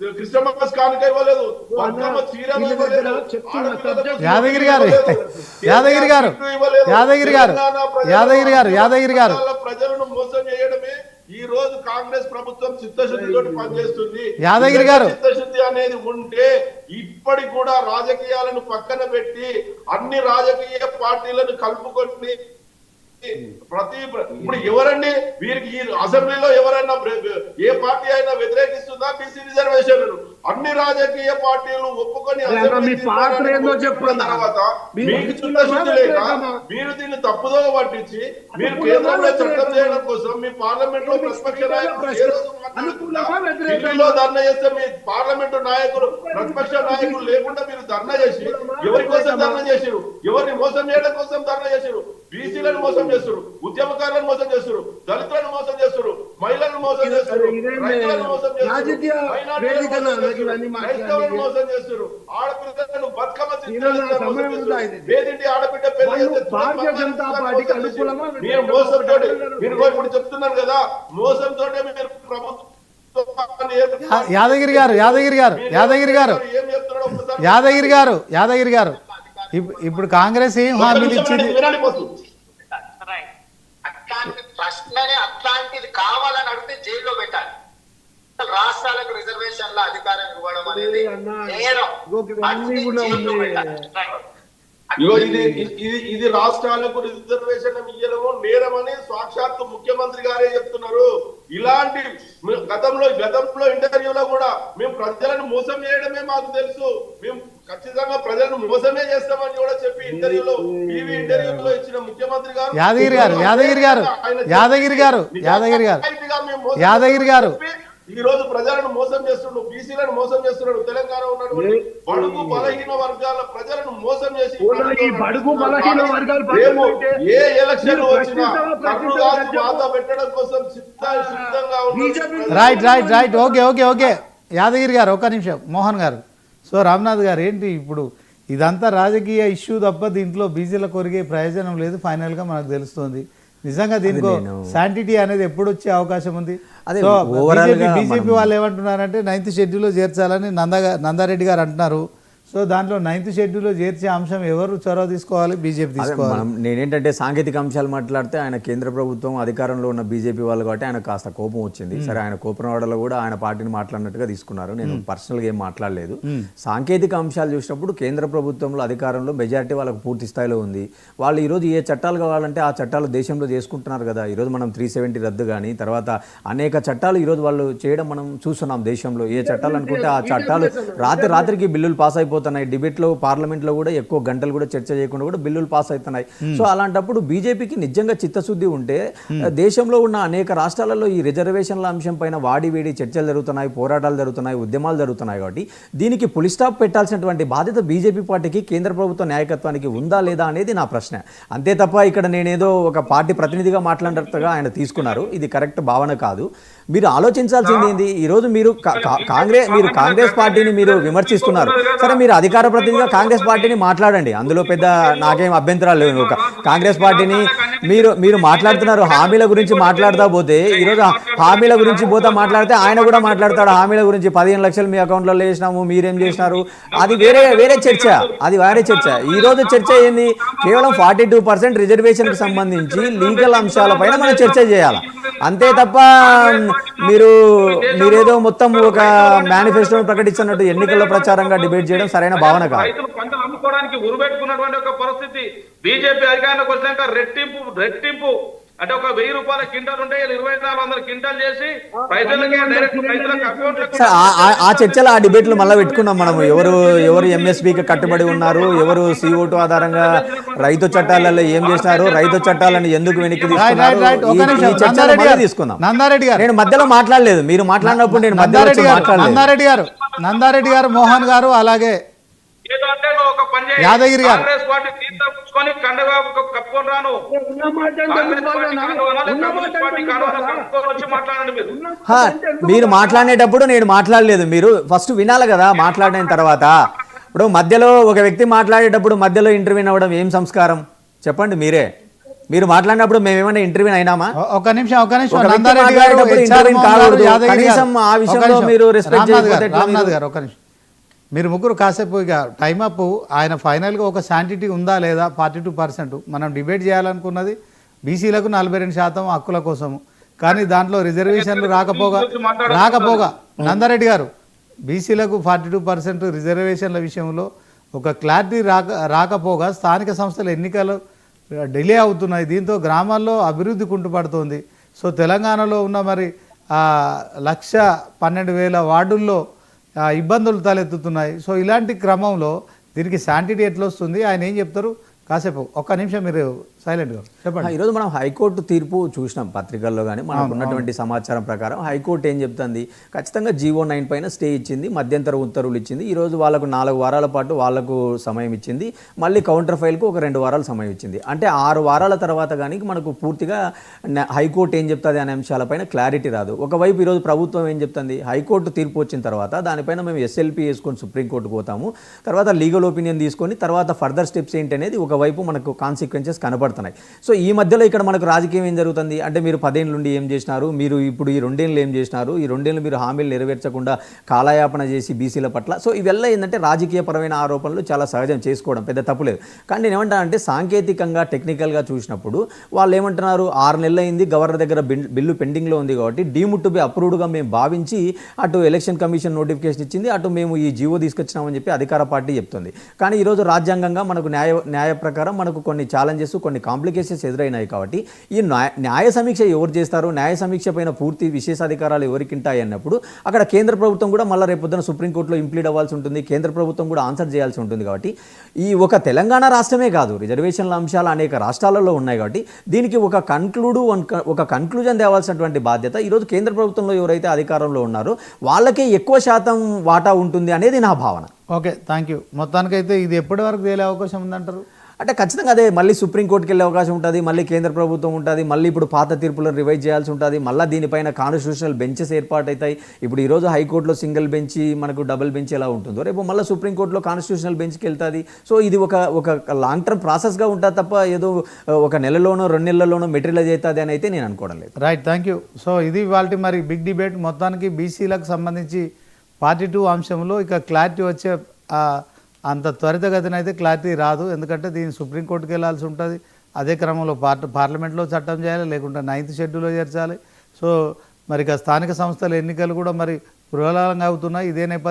Christmas కానుక ఇవ్వలేదు, బతుకమ్మ చీర ఇవ్వలేదు, యాదగిరి గారు యాదగిరి గారు యాదగిరి గారు యాదగిరి గారు యాదగిరి గారు ప్రజలను మోసం చేయడమే ఈ రోజు కాంగ్రెస్ ప్రభుత్వం చిత్తశుద్ధితో పనిచేస్తుంది. యాదగిరి గారు చిత్తశుద్ధి అనేది ఉంటే ఇప్పటికి కూడా రాజకీయాలను పక్కన పెట్టి అన్ని రాజకీయ పార్టీలను కలుపుకొని ఇప్పుడు ఎవరండి వీరికి ఈ అసెంబ్లీలో ఎవరైనా ఏ పార్టీ అయినా వ్యతిరేకిస్తుందా బీసీ రిజర్వేషన్? అన్ని రాజకీయ పార్టీలు ఒప్పుకొని తర్వాత మీకు చిత్తశుద్ధి లేక మీరు దీన్ని తప్పుదో పట్టించి మీరు కేంద్రంలో చట్టం చేయడం కోసం మీ పార్లమెంట్ లో ప్రతిపక్ష నాయకులు ఢిల్లీలో ధర్నా చేస్తే మీ పార్లమెంటు నాయకులు ప్రతిపక్ష నాయకులు లేకుండా మీరు ధర్నా చేసి ఎవరి కోసం ధర్నా చేసారు? ఎవరిని మోసం చేయడం కోసం ధర్నా చేసారు? బీసీలను మోసం చేస్తారు, ఉద్యమకారులను మోసం చేస్తారు, దళితులను మోసం చేస్తారు, మహిళలను మోసం చేస్తారు, రైతులను మోసం చేస్తారు, రైతులను మోసం చేస్తారు, ఆడపిల్లలను బతుకమ్మ పేదింటి ఆడబిడ్డ మీరు మోసంతో మీరు ఇప్పుడు చెప్తున్నారు కదా, మోసంతో మీరు ప్రభుత్వం యాదగిరి గారు యాదగిరి గారు యాదగిరి గారు యాదగిరి గారు యాదగిరి గారు ఇప్పుడు కాంగ్రెస్ ఏం హామీలు ఇచ్చింది? ప్రశ్ననే అట్లాంటిది కావాలని అడిగితే జైల్లో పెట్టాలి. రాష్ట్రాలకు రిజర్వేషన్ల అధికారం ఇవ్వడం అనేది ఇది రాష్ట్రాలకు రిజర్వేషన్ ఇవ్వడము నేరమని సాక్షాత్తు ముఖ్యమంత్రి గారే చెప్తున్నారు. ఇలాంటి గతంలో ఇంటర్వ్యూలో కూడా మేము ప్రజలను మోసం చేయడమే మాకు తెలుసు, మేము ఖచ్చితంగా ప్రజలను మోసమే చేస్తామని కూడా చెప్పి ఇంటర్వ్యూలో ఇచ్చిన ముఖ్యమంత్రి గారు యాదగిరి గారు యాదగిరి గారు యాదగిరి గారు యాదగిరి గారు యాదగిరి గారు ఈ రోజు ప్రజలను మోసం చేస్తున్నాడు, బీసీలను మోసం చేస్తున్నాడు. తెలంగాణ ఉన్నటువంటి బడుగు బలహీన వర్గాల ప్రజలను మోసం చేసి ఏ ఎలక్షన్ వచ్చినా వాత పెట్టడం కోసం సిద్ధంగా ఉన్నారు. Right right right okay okay okay Yadagiri గారు ఒక్క నిమిషం. మోహన్ గారు, సో రామ్నాథ్ గారు ఏంటి ఇప్పుడు ఇదంతా రాజకీయ ఇష్యూ తప్ప దీంట్లో బీసీల కొరిగే ప్రయోజనం లేదు ఫైనల్గా మనకు తెలుస్తుంది. నిజంగా దీనికో శాంటిటీ అనేది ఎప్పుడు వచ్చే అవకాశం ఉంది? సో బీజేపీ వాళ్ళు ఏమంటున్నారంటే 9th షెడ్యూల్లో చేర్చాలని నందారెడ్డి గారు అంటున్నారు. సో దాంట్లో 9th షెడ్యూల్లో చేర్చే అంశం ఎవరు చొరవ తీసుకోవాలి? బీజేపీ తీసుకోవాలి. నేనేంటంటే సాంకేతిక అంశాలు మాట్లాడితే ఆయన కేంద్ర ప్రభుత్వం అధికారంలో ఉన్న బీజేపీ వాళ్ళు కాబట్టి ఆయన కాస్త కోపం వచ్చింది. సరే, ఆయన కోపం రావడంలో కూడా ఆయన పార్టీని మాట్లాడినట్టుగా తీసుకున్నారు. నేను పర్సనల్గా ఏం మాట్లాడలేదు. సాంకేతిక అంశాలు చూసినప్పుడు కేంద్ర ప్రభుత్వంలో అధికారంలో మెజారిటీ వాళ్ళకు పూర్తి స్థాయిలో ఉంది. వాళ్ళు ఈరోజు ఏ చట్టాలు కావాలంటే ఆ చట్టాలు దేశంలో చేసుకుంటున్నారు కదా. ఈరోజు మనం 370 రద్దు కానీ తర్వాత అనేక చట్టాలు ఈరోజు వాళ్ళు చేయడం మనం చూస్తున్నాం. దేశంలో ఏ చట్టాలు అనుకుంటే ఆ చట్టాలు రాత్రికి బిల్లులు పాస్ అయిపోతున్నాయి. డిబేట్లో పార్లమెంట్లో కూడా ఎక్కువ గంటలు కూడా చర్చ చేయకుండా కూడా బిల్లులు పాస్ అవుతున్నాయి. సో అలాంటప్పుడు బీజేపీకి నిజంగా చిత్తశుద్ధి ఉంటే దేశంలో ఉన్న అనేక రాష్ట్రాలలో ఈ రిజర్వేషన్ల అంశం పైన వాడివేడి చర్చలు జరుగుతున్నాయి, పోరాటాలు జరుగుతున్నాయి, ఉద్యమాలు జరుగుతున్నాయి. కాబట్టి దీనికి పులి స్టాప్ పెట్టాల్సినటువంటి బాధ్యత బీజేపీ పార్టీకి కేంద్ర ప్రభుత్వ నాయకత్వానికి ఉందా లేదా అనేది నా ప్రశ్న. అంతే తప్ప ఇక్కడ నేనేదో ఒక పార్టీ ప్రతినిధిగా మాట్లాడినట్టుగా ఆయన తీసుకున్నారు. ఇది కరెక్ట్ భావన కాదు. మీరు ఆలోచించాల్సింది ఏంది? ఈరోజు మీరు కాంగ్రెస్ పార్టీని మీరు విమర్శిస్తున్నారు. సరే, మీరు అధికార ప్రతినిధిగా కాంగ్రెస్ పార్టీని మాట్లాడండి, అందులో పెద్ద నాకేం అభ్యంతరాలు లేవు. ఒక కాంగ్రెస్ పార్టీని మీరు మాట్లాడుతున్నారు. హామీల గురించి మాట్లాడుతూ పోతే ఈరోజు హామీల గురించి మాట్లాడితే ఆయన కూడా మాట్లాడతాడు హామీల గురించి. 15 లక్షలు మీ అకౌంట్లో వేసినాము, మీరేం చేసినారు, అది వేరే చర్చ. ఈ రోజు చర్చ ఏంది? కేవలం 42% రిజర్వేషన్కి సంబంధించి లీగల్ అంశాలపైన మనం చర్చ చేయాలి. అంతే తప్ప మీరేదో మొత్తం ఒక మేనిఫెస్టోను ప్రకటించినట్టు ఎన్నికల్లో ప్రచారంగా డిబేట్ చేయడం సరైన భావన కాదు. రైతులు పంటలు అమ్ముకోవడానికి ఉరుబెట్టుకున్నటువంటి ఒక పరిస్థితి. బీజేపీ అధికారంలోకి వచ్చినాక రెట్టింపు అంటే ఒక 1000 రూపాయల క్వింటాల్ ఉంటే 2400 క్వింటాల్ చేసి ఆ చర్చలు ఆ డిబేట్లు మళ్ళీ పెట్టుకున్నాం మనం. ఎవరు ఎంఎస్పీకి కట్టుబడి ఉన్నారు, ఎవరు CO2 ఆధారంగా రైతు చట్టాలలో ఏం చేసినారు, రైతు చట్టాలను ఎందుకు వెనక్కి తీసుకున్నాం. నేను మధ్యలో మాట్లాడలేదు, మీరు మాట్లాడినప్పుడు నేను నందారెడ్డి గారు మోహన్ గారు అలాగే యాదగిరి గారు మీరు మాట్లాడేటప్పుడు నేను మాట్లాడలేదు. మీరు ఫస్ట్ వినాలి కదా మాట్లాడిన తర్వాత. ఇప్పుడు మధ్యలో ఒక వ్యక్తి మాట్లాడేటప్పుడు మధ్యలో ఇంటర్వ్యూ అవ్వడం ఏం సంస్కారం చెప్పండి మీరే. మీరు మాట్లాడినప్పుడు మేము ఏమైనా ఇంటర్వ్యూ అయినామా? ఒక నిమిషం ఒక వ్యక్తి నందారెడ్డి గారు, మాట్లాడేటప్పుడు HR intervene మోహన్ గారు, కాకూడదు. యాదగిరి గారు. కనీసం ఆ ఒక విషయంలో నిమిషం. మీరు respect రామ్నాథ్ చేయకపోతే గారు, ఎట్లా రామ్నాథ్ మీరు? గారు ఒక నిమిషం. మీరు ముగ్గురు కాసేపు ఇక టైం అప్. ఆయన ఫైనల్గా ఒక శాంటిటీ ఉందా లేదా 42%. మనం డిబేట్ చేయాలనుకున్నది బీసీలకు 42% హక్కుల కోసము. కానీ దాంట్లో రిజర్వేషన్లు రాకపోగా నందారెడ్డి గారు, బీసీలకు 42% రిజర్వేషన్ల విషయంలో ఒక క్లారిటీ రాకపోగా స్థానిక సంస్థల ఎన్నికలు డిలే అవుతున్నాయి. దీంతో గ్రామాల్లో అభివృద్ధి కుంటుపడుతోంది. సో తెలంగాణలో ఉన్న మరి 1,12,000 వార్డుల్లో ఇబ్బందులు తలెత్తుతున్నాయి. సో ఇలాంటి క్రమంలో దీనికి శాంటిటీ ఎట్లా వస్తుంది, ఆయన ఏం చెప్తారు? కాసేపు ఒక్క నిమిషం మీరు సైలెంట్గా చెప్పండి. ఈరోజు మనం హైకోర్టు తీర్పు చూసినాం పత్రికల్లో, కానీ మనకు ఉన్నటువంటి సమాచారం ప్రకారం హైకోర్టు ఏం చెప్తుంది, ఖచ్చితంగా G09 పైన స్టే ఇచ్చింది, మధ్యంతర ఉత్తర్వులు ఇచ్చింది. ఈరోజు వాళ్ళకు 4 వారాల పాటు వాళ్ళకు సమయం ఇచ్చింది, మళ్ళీ కౌంటర్ ఫైల్కు ఒక 2 వారాలు సమయం ఇచ్చింది. అంటే 6 వారాల తర్వాత కానీ మనకు పూర్తిగా హైకోర్టు ఏం చెప్తుంది అనే అంశాలపైన క్లారిటీ రాదు. ఒకవైపు ఈరోజు ప్రభుత్వం ఏం చెప్తుంది, హైకోర్టు తీర్పు వచ్చిన తర్వాత దానిపైన మేము SLP వేసుకొని సుప్రీంకోర్టుకు పోతాము, తర్వాత లీగల్ ఒపీనియన్ తీసుకొని తర్వాత ఫర్దర్ స్టెప్స్ ఏంటి అనేది ఒకవైపు మనకు కాన్సిక్వెన్సెస్ కనబడుతున్నాయి. సో ఈ మధ్యలో ఇక్కడ మనకు రాజకీయం ఏం జరుగుతుంది అంటే, మీరు 10 ఏళ్ళ నుండి ఏం చేసినారు, మీరు ఇప్పుడు ఈ 2 ఏళ్ళు ఏం చేసినారు, ఈ 2 ఏళ్ళు మీరు హామీలు నెరవేర్చకుండా కాలయాపన చేసి బీసీల పట్ల. సో ఇవెల్లా ఏంటంటే రాజకీయపరమైన ఆరోపణలు చాలా సహజం, చేసుకోవడం పెద్ద తప్పులేదు. కానీ నేను ఏమంటానంటే, సాంకేతికంగా టెక్నికల్గా చూసినప్పుడు వాళ్ళు ఏమంటున్నారు, 6 నెలలు అయింది, గవర్నర్ దగ్గర బిల్లు పెండింగ్లో ఉంది కాబట్టి డీమ్డ్ టు బి అప్రూవ్డ్గా మేము భావించి అటు ఎలక్షన్ కమిషన్ నోటిఫికేషన్ ఇచ్చింది, అటు మేము ఈ జీవో తీసుకొచ్చినామని చెప్పి అధికార పార్టీ చెప్తుంది. కానీ ఈరోజు రాజ్యాంగంగా మనకు న్యాయ ప్రకారం మనకు కొన్ని ఛాలెంజెస్, కొన్ని కాంప్లికేషన్స్ ఎదురైనాయి. కాబట్టి ఈ న్యాయ సమీక్ష ఎవరు చేస్తారు, న్యాయ సమీక్ష పైన పూర్తి విశేషాధికారాలు ఎవరికి ఉంటాయి అన్నప్పుడు అక్కడ కేంద్ర ప్రభుత్వం కూడా మళ్ళీ రేపొద్దున సుప్రీంకోర్టులో ఇంప్లీడ్ అవ్వాల్సి ఉంటుంది, కేంద్ర ప్రభుత్వం కూడా ఆన్సర్ చేయాల్సి ఉంటుంది. కాబట్టి ఈ ఒక తెలంగాణ రాష్ట్రమే కాదు, రిజర్వేషన్ల అంశాలు అనేక రాష్ట్రాలలో ఉన్నాయి. కాబట్టి దీనికి ఒక కన్క్లూజన్ తేవాల్సినటువంటి బాధ్యత ఈరోజు కేంద్ర ప్రభుత్వంలో ఎవరైతే అధికారంలో ఉన్నారో వాళ్ళకే ఎక్కువ శాతం వాటా ఉంటుంది అనేది నా భావన. Okay, thank you. మొత్తానికైతే ఇది ఎప్పటి వరకు తేలే అవకాశం ఉందంటారు? అంటే ఖచ్చితంగా అదే, మళ్ళీ సుప్రీంకోర్టుకి వెళ్ళే అవకాశం ఉంటుంది, మళ్ళీ కేంద్ర ప్రభుత్వం ఉంటుంది, మళ్ళీ ఇప్పుడు పాత తీర్పులను రివైజ్ చేయాల్సి ఉంటుంది, మళ్ళీ దీనిపైన కాన్స్టిట్యూషనల్ బెంచెస్ ఏర్పాటవుతాయి. ఇప్పుడు ఈరోజు హైకోర్టులో సింగిల్ బెంచ్, మనకు డబుల్ బెంచ్ ఎలా ఉంటుందో రేపు మళ్ళీ సుప్రీంకోర్టులో కాన్స్టిట్యూషనల్ బెంచ్కి వెళ్తుంది. సో ఇది ఒక లాంగ్ టర్మ్ ప్రాసెస్గా ఉంటుంది తప్ప ఏదో ఒక నెలలోనో 2 నెలల్లోనో మెటీరియలైజ్ అవుతుంది అని అయితే నేను అనుకోవడం లేదు. Right, thank you. సో ఇది వాళ్ళ మరి బిగ్ డిబేట్. మొత్తానికి బీసీలకు సంబంధించి 42 అంశంలో ఇక క్లారిటీ వచ్చే అంత త్వరితగతిన అయితే క్లారిటీ రాదు. ఎందుకంటే దీన్ని సుప్రీంకోర్టుకి వెళ్ళాల్సి ఉంటుంది, అదే క్రమంలో పార్లమెంట్లో చట్టం చేయాలి, లేకుంటే 9th షెడ్యూల్లో చేర్చాలి. సో మరి ఇక స్థానిక సంస్థల ఎన్నికలు కూడా మరి పురోగమనంగా అవుతున్నాయి. ఇదే నేపథ్యం